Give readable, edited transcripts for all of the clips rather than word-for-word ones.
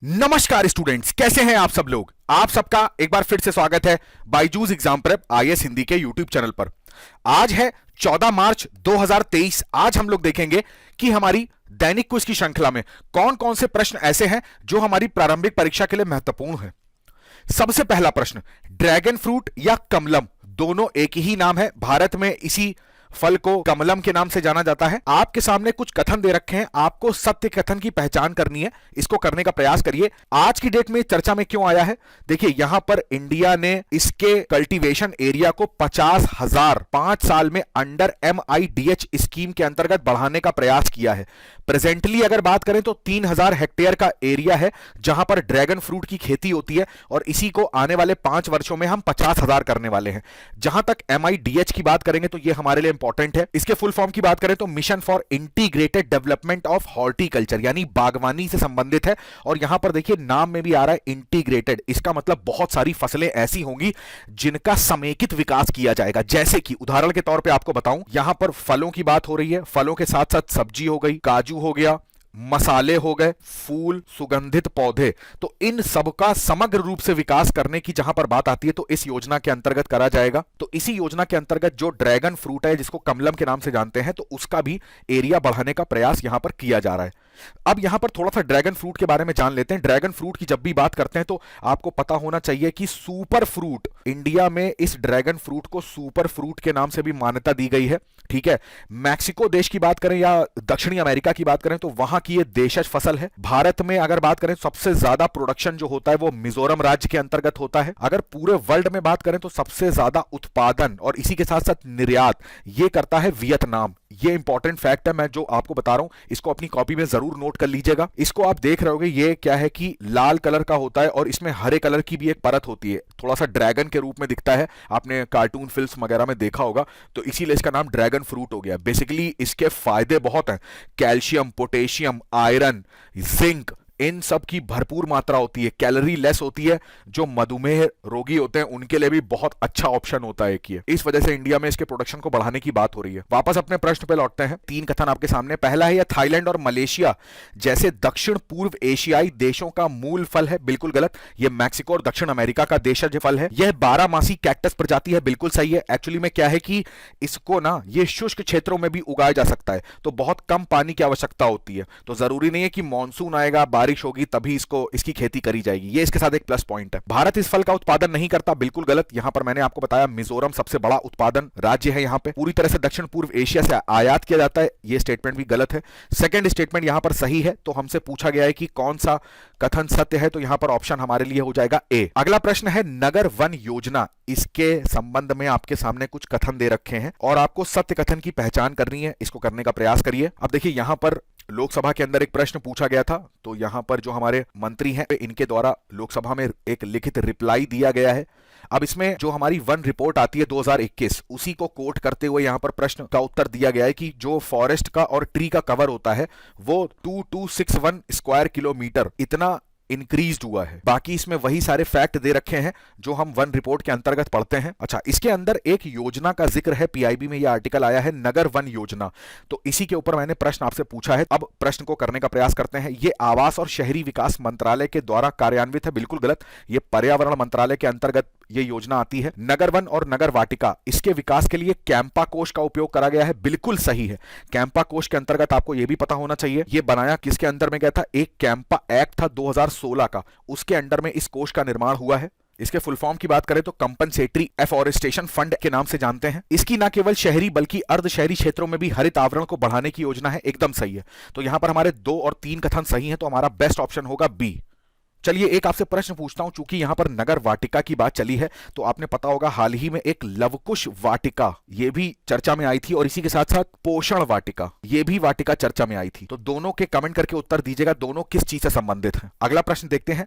नमस्कार स्टूडेंट्स, कैसे हैं आप सब लोग। आप सबका एक बार फिर से स्वागत है Byju's exam prep IAS Hindi के यूट्यूब चैनल पर। आज है 14 मार्च 2023। आज हम लोग देखेंगे कि हमारी दैनिक क्विज की श्रृंखला में कौन कौन से प्रश्न ऐसे हैं जो हमारी प्रारंभिक परीक्षा के लिए महत्वपूर्ण है। सबसे पहला प्रश्न, ड्रैगन फ्रूट या कमलम दोनों एक ही नाम है। भारत में इसी फल को कमलम के नाम से जाना जाता है। आपके सामने कुछ कथन दे रखे हैं, आपको सत्य कथन की पहचान करनी है। इसको करने का प्रयास करिए। आज की डेट में चर्चा में क्यों आया है, देखिए यहां पर इंडिया ने इसके कल्टीवेशन एरिया को 50,000 5 साल में अंडर MIDH स्कीम के अंतर्गत बढ़ाने का प्रयास किया है। प्रेजेंटली अगर बात करें तो 3,000 हेक्टेयर का एरिया है जहां पर ड्रैगन फ्रूट की खेती होती है और इसी को आने वाले 5 वर्षों में हम 50,000 करने वाले हैं। जहां तक MIDH की बात करेंगे तो यह हमारे लिए इंपॉर्टेंट है। इसके फुल फॉर्म की बात करें तो mission for integrated development of horticulture, यानी बागवानी से संबंधित है। और यहां पर देखिए नाम में भी आ रहा है इंटीग्रेटेड, इसका मतलब बहुत सारी फसलें ऐसी होंगी जिनका समेकित विकास किया जाएगा। जैसे कि उदाहरण के तौर पे आपको बताऊं, यहां पर फलों की बात हो रही है, फलों के साथ साथ सब्जी हो गई, काजू हो गया, मसाले हो गए, फूल, सुगंधित पौधे, तो इन सबका समग्र रूप से विकास करने की जहां पर बात आती है तो इस योजना के अंतर्गत करा जाएगा। तो इसी योजना के अंतर्गत जो ड्रैगन फ्रूट है जिसको कमलम के नाम से जानते हैं, तो उसका भी एरिया बढ़ाने का प्रयास यहां पर किया जा रहा है। अब यहां पर थोड़ा सा ड्रैगन फ्रूट के बारे में जान लेते हैं। ड्रैगन फ्रूट की जब भी बात करते हैं तो आपको पता होना चाहिए कि सुपर फ्रूट, इंडिया में इस ड्रैगन फ्रूट को सुपर फ्रूट के नाम से भी मान्यता दी गई है। ठीक है, मैक्सिको देश की बात करें या दक्षिणी अमेरिका की बात करें तो वहां की ये देशज फसल है। भारत में अगर बात करें सबसे ज्यादा प्रोडक्शन जो होता है वो मिजोरम राज्य के अंतर्गत होता है। अगर पूरे वर्ल्ड में बात करें तो सबसे ज्यादा उत्पादन और इसी के साथ साथ निर्यात ये करता है वियतनाम। ये इंपॉर्टेंट फैक्ट है, मैं जो आपको बता रहा हूं इसको अपनी कॉपी में जरूर नोट कर लीजिएगा। इसको आप देख रहे होगे, ये क्या है कि लाल कलर का होता है और इसमें हरे कलर की भी एक परत होती है, थोड़ा सा ड्रैगन के रूप में दिखता है। आपने कार्टून फिल्म वगैरह में देखा होगा, तो इसीलिए इसका नाम ड्रैगन फ्रूट हो गया। बेसिकली इसके फायदे बहुत हैं, कैल्शियम, पोटेशियम, आयरन, जिंक, इन सब की भरपूर मात्रा होती है, कैलोरी लेस होती है। जो मधुमेह रोगी होते हैं उनके लिए भी बहुत अच्छा ऑप्शन होता है ये। इस वजह से इंडिया में इसके प्रोडक्शन को बढ़ाने की बात हो रही है। वापस अपने प्रश्न पे लौटते हैं। 3 कथन आपके सामने। पहला है, यह थाईलैंड और मलेशिया जैसे दक्षिण पूर्व एशियाई देशों का मूल फल है। बिल्कुल गलत, यह मैक्सिको और दक्षिण अमेरिका का देशज फल है। यह 12 मासी कैक्टस प्रजाति है। बिल्कुल सही है। एक्चुअली में क्या है कि इसको ना ये शुष्क क्षेत्रों में भी उगाया जा सकता है, तो बहुत कम पानी की आवश्यकता होती है। तो जरूरी नहीं है कि मानसून आएगा, बारिश होगी तभी इसकी खेती करी जाएगी। ये इसके साथ एक प्लस पॉइंट है। भारत इस फल का उत्पादन नहीं करता। बिल्कुल गलत, यहां पर मैंने आपको बताया मिजोरम सबसे बड़ा उत्पादन राज्य है। यहां पे पूरी तरह से दक्षिण पूर्व एशिया से आयात किया जाता है। ये स्टेटमेंट भी गलत है। सेकंड स्टेटमेंट यहां पर सही है। तो हमसे पूछा गया है कि कौन सा कथन सत्य है, तो यहां पर ऑप्शन हमारे लिए हो जाएगा ए। अगला प्रश्न है नगर वन योजना। इसके संबंध में आपके सामने कुछ कथन दे रखे हैं और आपको सत्य कथन की पहचान करनी है। इसको करने का प्रयास करिए। अब देखिए यहां पर लोकसभा के अंदर एक प्रश्न पूछा गया था, तो यहां पर जो हमारे मंत्री हैं इनके द्वारा लोकसभा में एक लिखित रिप्लाई दिया गया है। अब इसमें जो हमारी वन रिपोर्ट आती है 2021, उसी को कोट करते हुए यहां पर प्रश्न का उत्तर दिया गया है कि जो फॉरेस्ट का और ट्री का कवर होता है वो 2261 स्क्वायर किलोमीटर इतना इंक्रीज हुआ है। बाकी इसमें वही सारे फैक्ट दे रखे हैं जो हम वन रिपोर्ट के अंतर्गत पढ़ते हैं। अच्छा, इसके अंदर एक योजना का जिक्र है, पीआईबी में यह आर्टिकल आया है, नगर वन योजना। तो इसी के ऊपर मैंने प्रश्न आपसे पूछा है। अब प्रश्न को करने का प्रयास करते हैं। यह आवास और शहरी विकास मंत्रालय के द्वारा कार्यान्वित है। बिल्कुल गलत, यह पर्यावरण मंत्रालय के अंतर्गत ये योजना आती है। नगर वन और नगर वाटिका, इसके विकास के लिए कैंपा कोष का उपयोग करा गया है। बिल्कुल सही है। कैंपा कोष के अंतर्गत आपको यह भी पता होना चाहिए ये बनाया किसके अंदर में गया था, एक कैंपा एक्ट था 2016 का, उसके अंडर में इस कोष का निर्माण हुआ है। इसके फुल फॉर्म की बात करें तो कंपनसेटरी एफॉरेस्टेशन फंड के नाम से जानते हैं। इसकी न केवल शहरी बल्कि अर्ध शहरी क्षेत्रों में भी हरित आवरण को बढ़ाने की योजना है। एकदम सही है। तो यहां पर हमारे 2 और 3 कथन सही हैं, तो हमारा बेस्ट ऑप्शन होगा बी। चलिए एक आपसे प्रश्न पूछता हूं, चूंकि यहां पर नगर वाटिका की बात चली है तो आपने पता होगा हाल ही में एक लवकुश वाटिका ये भी चर्चा में आई थी और इसी के साथ साथ पोषण वाटिका ये भी वाटिका चर्चा में आई थी। तो दोनों के कमेंट करके उत्तर दीजिएगा, दोनों किस चीज से संबंधित हैं। अगला प्रश्न देखते हैं।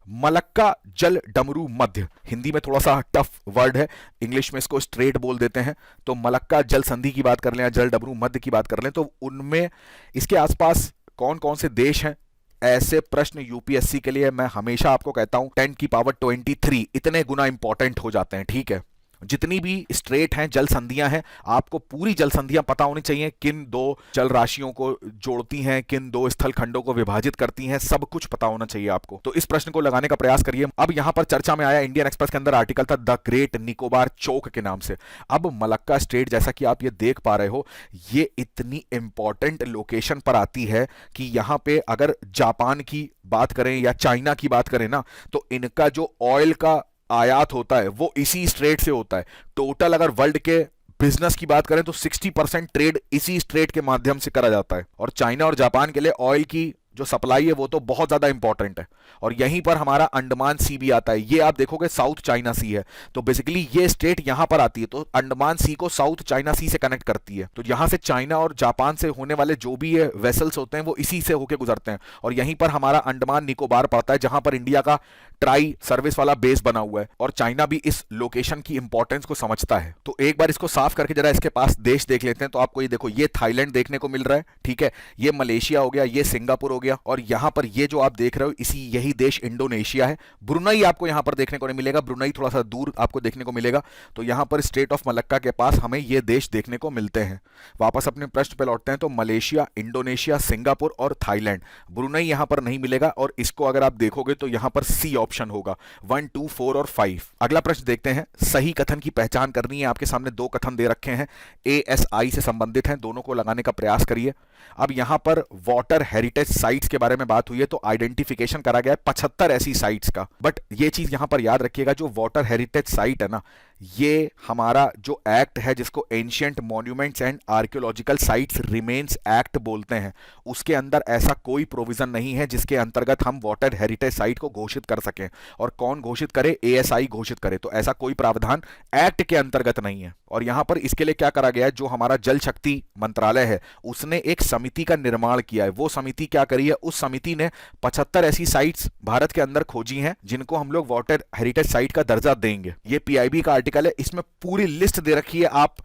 मलक्का जल डमरू मध्य, हिंदी में थोड़ा सा टफ वर्ड है, इंग्लिश में इसको स्ट्रेट बोल देते हैं। तो मलक्का जल संधि की बात कर लें या जल डमरू मध्य की बात कर लें तो उनमें इसके आसपास कौन कौन से देश हैं। ऐसे प्रश्न यूपीएससी के लिए मैं हमेशा आपको कहता हूं 10 की पावर 23 इतने गुना इंपॉर्टेंट हो जाते हैं। ठीक है, जितनी भी स्ट्रेट हैं, जल संधियां हैं, आपको पूरी जल संधियां पता होनी चाहिए, किन दो जल राशियों को जोड़ती हैं, किन दो स्थल खंडों को विभाजित करती हैं, सब कुछ पता होना चाहिए आपको। तो इस प्रश्न को लगाने का प्रयास करिए। अब यहां पर चर्चा में आया, इंडियन एक्सप्रेस के अंदर आर्टिकल था द ग्रेट निकोबार चोक के नाम से। अब मलक्का स्टेट, जैसा कि आप ये देख पा रहे हो, ये इतनी इंपॉर्टेंट लोकेशन पर आती है कि यहां पे अगर जापान की बात करें या चाइना की बात करें ना, तो इनका जो ऑयल का आयात होता है वो इसी स्ट्रेट से होता है। टोटल अगर वर्ल्ड के बिजनेस की बात करें तो 60% ट्रेड इसी स्ट्रेट के माध्यम से करा जाता है। और चाइना और जापान के लिए ऑयल की जो सप्लाई है वो तो बहुत ज्यादा इंपॉर्टेंट है। और यहीं पर हमारा अंडमान सी भी आता है। ये आप देखोगे साउथ चाइना सी है, तो बेसिकली ये स्टेट यहां पर आती है, तो अंडमान सी को साउथ चाइना सी से कनेक्ट करती है। तो यहां से चाइना और जापान से होने वाले जो भी ये वेसल्स होते हैं वो इसी से होकर गुजरते हैं। और यहीं पर हमारा अंडमान निकोबार पड़ता है, जहां पर इंडिया का ट्राई सर्विस वाला बेस बना हुआ है। और चाइना भी इस लोकेशन की इंपॉर्टेंस को समझता है। तो एक बार इसको साफ करके जरा इसके पास देश देख लेते हैं। तो आपको ये देखो, ये थाईलैंड देखने को मिल रहा है, ठीक है, ये मलेशिया हो गया, ये सिंगापुर हो गया, और यहां पर ये जो आप देख रहे हो यही देश इंडोनेशिया है। ब्रुनई आपको यहां पर देखने को नहीं मिलेगा, ब्रुनई थोड़ा सा दूर आपको देखने को मिलेगा। तो यहां पर स्टेट ऑफ मलक्का के पास हमें ये देश देखने को मिलते हैं। वापस अपने प्रश्न पे लौटते हैं। तो मलेशिया, इंडोनेशिया, सिंगापुर और थाईलैंड, ब्रुनई यहां पर नहीं मिलेगा। और इसको अगर आप देखोगे तो यहां पर सी ऑप्शन होगा, 1, 2, 4 और 5। अगला प्रश्न देखते हैं। सही कथन की पहचान करनी है। आपके सामने दो कथन दे रखे हैं, ASI से संबंधित हैं, दोनों को लगाने का प्रयास करिए। अब यहां पर वाटर हेरिटेज साइट्स के बारे में बात हुई है, तो आइडेंटिफिकेशन करा गया है 75 ऐसी साइट्स का। बट ये चीज यहां पर याद रखिएगा, जो वाटर हेरिटेज साइट है ना, ये हमारा जो एक्ट है जिसको ancient monuments and archaeological sites remains act बोलते हैं, उसके अंदर ऐसा कोई प्रोविजन नहीं है जिसके अंतर्गत हम वाटर हेरिटेज साइट को घोषित कर सकें। और कौन घोषित करे? ASI घोषित करे। तो ऐसा कोई प्रावधान एक्ट के अंतर्गत नहीं है। और यहां पर इसके लिए क्या करा गया है, जो हमारा जल शक्ति मंत्रालय है उसने एक समिति का निर्माण किया है। वो समिति क्या करी है, उस समिति ने 75 ऐसी साइट्स भारत के अंदर खोजी हैं जिनको हम लोग वाटर हेरिटेज साइट का दर्जा देंगे। ये PIB का आर्टिकल है, इसमें पूरी लिस्ट दे रखी है। आप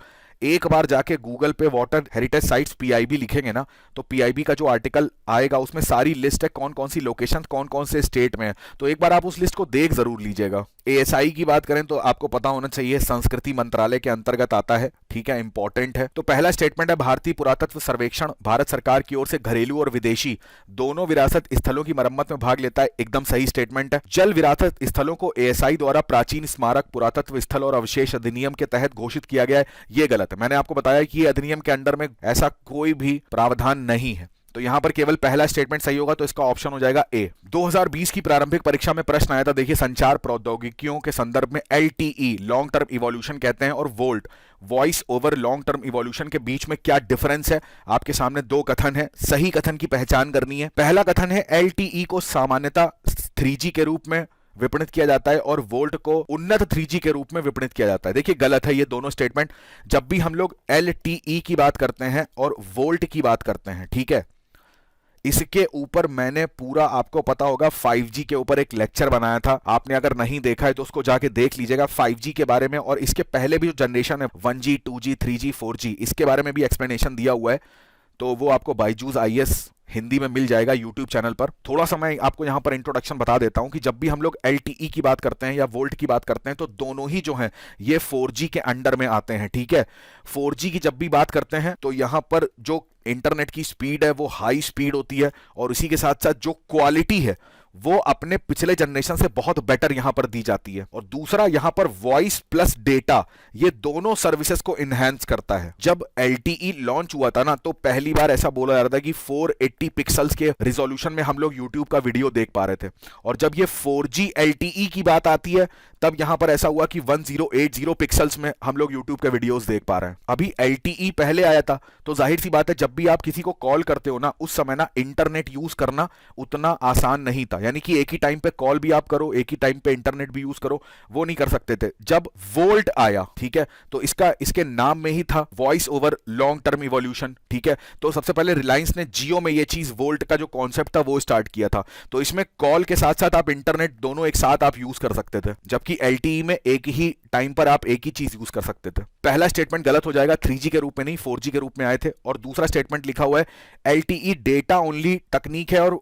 एक बार जाके गूगल पे वाटर हेरिटेज साइट्स PIB लिखेंगे ना, तो PIB का जो आर्टिकल आएगा उसमें सारी लिस्ट है, कौन कौन सी लोकेशन, कौन कौन से स्टेट में है। तो एक बार आप उस लिस्ट को देख जरूर लीजिएगा। ASI की बात करें तो आपको पता होना चाहिए, संस्कृति मंत्रालय के अंतर्गत आता है, ठीक है, इंपॉर्टेंट है। तो पहला स्टेटमेंट है, भारतीय पुरातत्व सर्वेक्षण भारत सरकार की ओर से घरेलू और विदेशी दोनों विरासत स्थलों की मरम्मत में भाग लेता है। एकदम सही स्टेटमेंट है। जल विरासत स्थलों को ASI द्वारा प्राचीन स्मारक, पुरातत्व स्थल और अवशेष अधिनियम के तहत घोषित किया गया है। ये गलत है। मैंने आपको बताया कि ये अधिनियम के अंडर में ऐसा कोई भी प्रावधान नहीं है। तो यहां पर केवल पहला स्टेटमेंट सही होगा, तो इसका ऑप्शन हो जाएगा A। 2020 की प्रारंभिक परीक्षा में प्रश्न आया था, देखिए, संचार प्रौद्योगिकियों के संदर्भ में LTE लॉन्ग टर्म इवोल्यूशन कहते हैं और volt voice over long term evolution के बीच में क्या डिफरेंस है। आपके सामने दो कथन है, सही कथन की पहचान करनी है। पहला कथन है, LTE को सामान्यतः 3G के रूप में विपणित किया जाता है और वोल्ट को उन्नत 3G के रूप में विपणित किया जाता है। देखिए, गलत है ये दोनों स्टेटमेंट। जब भी हम लोग LTE की बात करते हैं और वोल्ट की बात करते हैं, ठीक है, इसके ऊपर मैंने पूरा, आपको पता होगा, 5G के ऊपर एक लेक्चर बनाया था। आपने अगर नहीं देखा है तो उसको जाके देख लीजिएगा 5G के बारे में। और इसके पहले भी जो जनरेशन है 1G, 2G, 3G, 4G, इसके बारे में भी एक्सप्लेनेशन दिया हुआ है। तो वो आपको बायजूस IAS हिंदी में मिल जाएगा यूट्यूब चैनल पर। थोड़ा सा मैं आपको यहां पर इंट्रोडक्शन बता देता हूं कि जब भी हम लोग LTE की बात करते हैं या वोल्ट की बात करते हैं तो दोनों ही जो हैं ये 4G के अंडर में आते हैं, ठीक है। 4G की जब भी बात करते हैं तो यहां पर जो इंटरनेट की स्पीड है वो हाई स्पीड होती है और इसी के साथ साथ जो क्वालिटी है वो अपने पिछले जनरेशन से बहुत बेटर यहां पर दी जाती है। और दूसरा, यहां पर वॉइस प्लस डेटा, ये दोनों सर्विसेज को इनहैंस करता है। जब LTE लॉन्च हुआ था ना, तो पहली बार ऐसा बोला जा रहा था कि 480 पिक्सल्स के रिजोल्यूशन में हम लोग यूट्यूब का वीडियो देख पा रहे थे। और जब ये 4G LTE की बात आती है तब यहां पर ऐसा हुआ कि 1080 पिक्सल्स में हम लोग यूट्यूब के वीडियोस देख पा रहे हैं। अभी LTE पहले आया था, तो जाहिर सी बात है जब भी आप किसी को कॉल करते हो ना, उस समय ना इंटरनेट यूज करना उतना आसान नहीं था। यानी कि एक ही टाइम पे कॉल भी आप करो, एक ही टाइम पे इंटरनेट भी यूज करो, वो नहीं कर सकते थे। जब वोल्ट आया, ठीक है, तो इसके नाम में ही था voice over long term evolution, ठीक है। तो सबसे पहले रिलायंस ने जियो में ये चीज, वोल्ट का जो कॉन्सेप्ट था वो स्टार्ट किया था। तो इसमें कॉल के साथ साथ आप इंटरनेट दोनों एक साथ आप यूज कर सकते थे, जबकि LTE में एक ही टाइम पर आप एक ही चीज यूज कर सकते थे। पहला स्टेटमेंट गलत हो जाएगा, 3G के रूप में नहीं 4G के रूप में आए थे। और दूसरा स्टेटमेंट लिखा हुआ है LTE डेटा ओनली तकनीक है और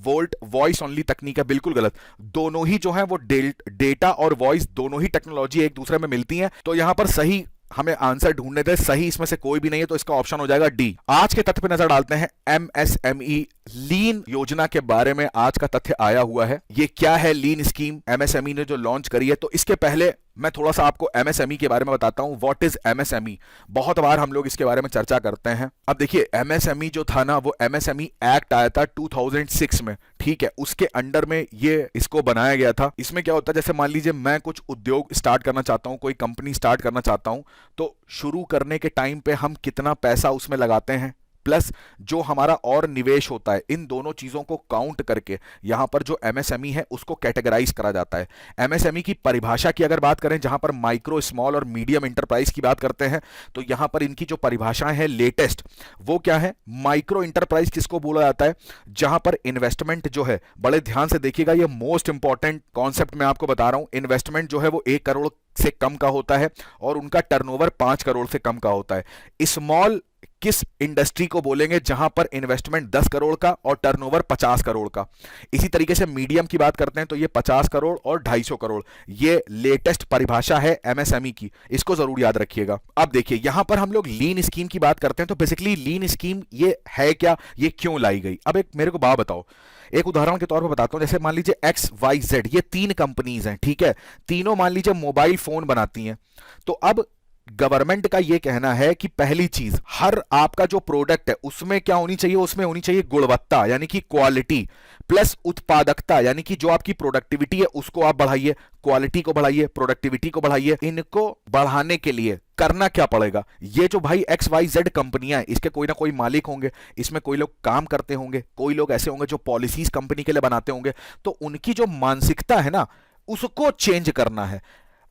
वोल्ट वॉइस ओनली तकनीक है, बिल्कुल गलत। दोनों ही जो है वो डेटा और वॉइस दोनों ही टेक्नोलॉजी एक दूसरे में मिलती हैं। तो यहां पर सही हमें आंसर ढूंढने दे, सही इसमें से कोई भी नहीं है, तो इसका ऑप्शन हो जाएगा डी। आज के तथ्य पे नजर डालते हैं। एमएसएमई लीन योजना के बारे में आज का तथ्य आया हुआ है। ये क्या है लीन स्कीम, एमएसएमई ने जो लॉन्च करी है? तो इसके पहले मैं थोड़ा सा आपको एमएसएमई के बारे में बताता हूं। What is MSME? बहुत बार हम लोग इसके बारे में चर्चा करते हैं। अब देखिए, एमएसएमई जो था ना, वो एमएसएमई एक्ट आया था 2006 में, ठीक है। उसके अंडर में ये इसको बनाया गया था। इसमें क्या होता है, जैसे मान लीजिए मैं कुछ उद्योग स्टार्ट करना चाहता हूं, कोई कंपनी स्टार्ट करना चाहता हूं, तो शुरू करने के टाइम पे हम कितना पैसा उसमें लगाते हैं, प्लस जो हमारा और निवेश होता है, इन दोनों चीजों को काउंट करके यहां पर जो एमएसएमई है उसको कैटेगराइज करा जाता है। एमएसएमई की परिभाषा की अगर बात करें, जहां पर माइक्रो, स्मॉल और मीडियम इंटरप्राइज की बात करते हैं, तो यहां पर इनकी जो परिभाषाएं हैं लेटेस्ट, वो क्या है? माइक्रो इंटरप्राइज किसको बोला जाता है? जहां पर इन्वेस्टमेंट जो है, बड़े ध्यान से देखिएगा, ये मोस्ट इंपॉर्टेंट कॉन्सेप्ट मैं आपको बता रहा हूं। इन्वेस्टमेंट जो है वो 1 करोड़ से कम का होता है और उनका टर्नओवर 5 करोड़ से कम का होता है। स्मॉल किस इंडस्ट्री को बोलेंगे? जहां पर इन्वेस्टमेंट 10 करोड़ का और टर्नओवर 50 करोड़ का। इसी तरीके से मीडियम की बात करते हैं तो ये 50 करोड़ और 250 करोड़। ये लेटेस्ट परिभाषा है एमएसएमई की, इसको जरूर याद रखिएगा। अब देखिए, यहां पर हम लोग लीन स्कीम की बात करते हैं, तो बेसिकली लीन स्कीम ये है क्या, ये क्यों लाई गई? अब एक मेरे को बात बताओ, एक उदाहरण के तौर पर बताता हूं। जैसे मान लीजिए XYZ, ये 3 कंपनीज हैं, ठीक है। तीनों मान लीजिए मोबाइल फोन बनाती हैं। तो अब गवर्नमेंट का यह कहना है कि पहली चीज, हर आपका जो प्रोडक्ट है उसमें क्या होनी चाहिए? उसमें होनी चाहिए गुणवत्ता, यानी कि क्वालिटी, प्लस उत्पादकता, यानी कि जो आपकी प्रोडक्टिविटी है उसको आप बढ़ाइए, क्वालिटी को बढ़ाइए, प्रोडक्टिविटी को बढ़ाइए। इनको बढ़ाने के लिए करना क्या पड़ेगा? ये जो भाई XYZ कंपनियां हैं, इसके कोई ना कोई मालिक होंगे, इसमें कोई लोग काम करते होंगे, कोई लोग ऐसे होंगे जो पॉलिसीज कंपनी के लिए बनाते होंगे। तो उनकी जो मानसिकता है ना, उसको चेंज करना है।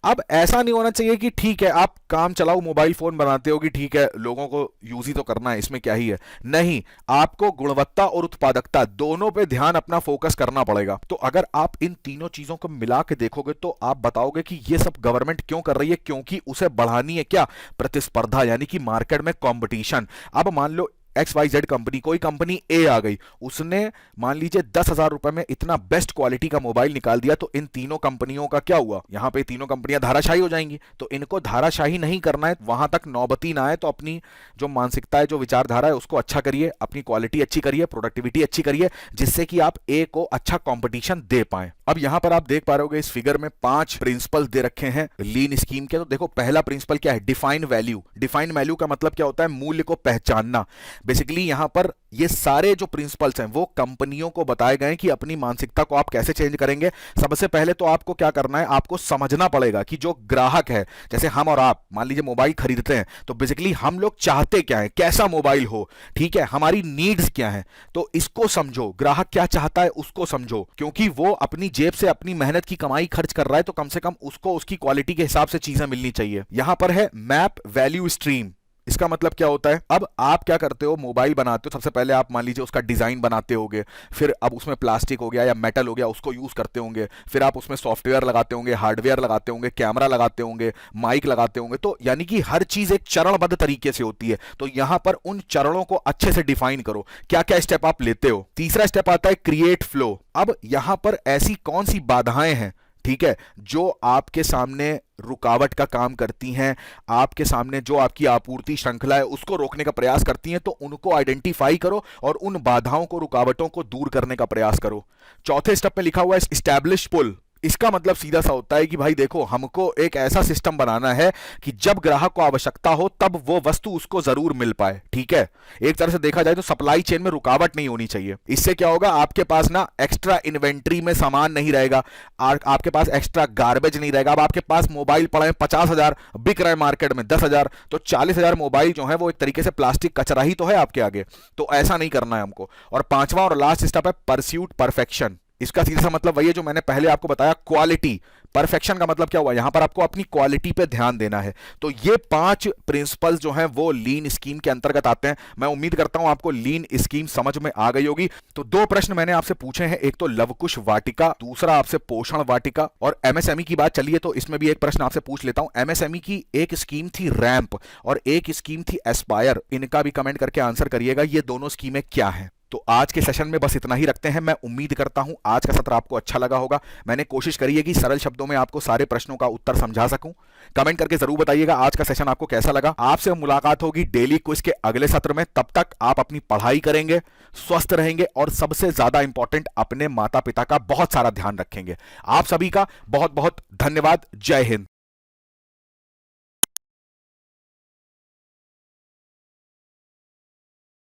अब ऐसा नहीं होना चाहिए कि ठीक है आप काम चलाओ मोबाइल फोन बनाते होगी, ठीक है, लोगों को यूज ही तो करना है, इसमें क्या ही है। नहीं, आपको गुणवत्ता और उत्पादकता दोनों पे ध्यान अपना फोकस करना पड़ेगा। तो अगर आप इन तीनों चीजों को मिला के देखोगे तो आप बताओगे कि ये सब गवर्नमेंट क्यों कर रही है? क्योंकि उसे बढ़ानी है क्या? प्रतिस्पर्धा, यानी कि मार्केट में कंपटीशन। अब मान लो XYZ कंपनी, कोई कंपनी ए आ गई, उसने मान लीजिए 10,000 रुपए में इतना बेस्ट क्वालिटी का मोबाइल निकाल दिया, तो इन तीनों कंपनियों का क्या हुआ? यहां पे तीनों कंपनियां धाराशाही हो जाएंगी। तो इनको धाराशाही नहीं करना है, वहां तक नौबती ना आए, तो अपनी जो मानसिकता है, जो विचारधारा है, उसको अच्छा करिए, अपनी क्वालिटी अच्छी करिए, प्रोडक्टिविटी अच्छी करिए, जिससे कि आप ए को अच्छा कॉम्पिटिशन दे पाए। अब यहां पर आप देख पा रहे हो इस फिगर में 5 प्रिंसिपल दे रखे हैं लीन स्कीम के। तो देखो, पहला प्रिंसिपल क्या है? Define value. डिफाइन वैल्यू का मतलब क्या होता है? मूल्य को पहचानना। बेसिकली यहां पर ये सारे जो प्रिंसिपल्स हैं वो कंपनियों को बताए गए कि अपनी मानसिकता को आप कैसे चेंज करेंगे। सबसे पहले तो आपको क्या करना है? आपको समझना पड़ेगा कि जो ग्राहक है, जैसे हम और आप मान लीजिए मोबाइल खरीदते हैं, तो बेसिकली हम लोग चाहते क्या है, कैसा मोबाइल हो, ठीक है, हमारी नीड्स क्या है, तो इसको समझो। ग्राहक क्या चाहता है उसको समझो, क्योंकि वो अपनी जेब से अपनी मेहनत की कमाई खर्च कर रहा है, तो कम से कम उसको उसकी क्वालिटी के हिसाब से चीजें मिलनी चाहिए। यहां पर है मैप वैल्यू स्ट्रीम। इसका मतलब क्या होता है? अब आप क्या करते हो, मोबाइल बनाते हो, सबसे पहले आप मान लीजिए उसका डिजाइन बनाते होगे, फिर अब उसमें प्लास्टिक हो गया या मेटल हो गया, उसको यूज करते होंगे, फिर आप उसमें सॉफ्टवेयर लगाते होंगे, हार्डवेयर लगाते होंगे, कैमरा लगाते होंगे, माइक लगाते होंगे। तो यानी कि हर चीज एक चरणबद्ध तरीके से होती है। तो यहां पर उन चरणों को अच्छे से डिफाइन करो, क्या क्या स्टेप आप लेते हो। तीसरा स्टेप आता है क्रिएट फ्लो। अब यहां पर ऐसी कौन सी बाधाएं हैं, ठीक है, जो आपके सामने रुकावट का काम करती हैं, आपके सामने जो आपकी आपूर्ति श्रृंखला है उसको रोकने का प्रयास करती हैं, तो उनको आइडेंटिफाई करो और उन बाधाओं को, रुकावटों को दूर करने का प्रयास करो। चौथे स्टेप में लिखा हुआ है एस्टैब्लिश पुल। इसका मतलब सीधा सा होता है कि भाई देखो, हमको एक ऐसा सिस्टम बनाना है कि जब ग्राहक को आवश्यकता हो तब वो वस्तु उसको जरूर मिल पाए, ठीक है। एक तरह से देखा जाए तो सप्लाई चेन में रुकावट नहीं होनी चाहिए। इससे क्या होगा, आपके पास ना एक्स्ट्रा इन्वेंट्री में सामान नहीं रहेगा, आपके पास एक्स्ट्रा गार्बेज नहीं रहेगा। अब आपके पास मोबाइल पड़े 50,000, बिक रहे मार्केट में 10,000, तो 40,000 मोबाइल जो है वो एक तरीके से प्लास्टिक कचरा ही तो है आपके आगे। तो ऐसा नहीं करना है हमको। और पांचवा और लास्ट स्टेप है परस्यूट परफेक्शन। इसका सीधा सा मतलब वही है जो मैंने पहले आपको बताया, क्वालिटी। परफेक्शन का मतलब क्या हुआ? यहां पर आपको अपनी क्वालिटी पे ध्यान देना है। तो ये 5 प्रिंसिपल्स जो हैं वो लीन स्कीम के अंतर्गत आते हैं। मैं उम्मीद करता हूं आपको लीन स्कीम समझ में आ गई होगी। तो 2 प्रश्न मैंने आपसे पूछे हैं, एक तो लवकुश वाटिका, दूसरा आपसे पोषण वाटिका। और एमएसएमई की बात चलिए तो इसमें भी एक प्रश्न आपसे पूछ लेता हूं। एमएसएमई की एक स्कीम थी रैंप और एक स्कीम थी एस्पायर। इनका भी कमेंट करके आंसर करिएगा, ये दोनों स्कीमें क्या हैं। तो आज के सेशन में बस इतना ही रखते हैं। मैं उम्मीद करता हूं आज का सत्र आपको अच्छा लगा होगा। मैंने कोशिश करी है कि सरल शब्दों में आपको सारे प्रश्नों का उत्तर समझा सकूं। कमेंट करके जरूर बताइएगा आज का सेशन आपको कैसा लगा। आपसे मुलाकात होगी डेली क्विज के अगले सत्र में। तब तक आप अपनी पढ़ाई करेंगे, स्वस्थ रहेंगे और सबसे ज्यादा इंपॉर्टेंट अपने माता पिता का बहुत सारा ध्यान रखेंगे। आप सभी का बहुत बहुत धन्यवाद। जय हिंद।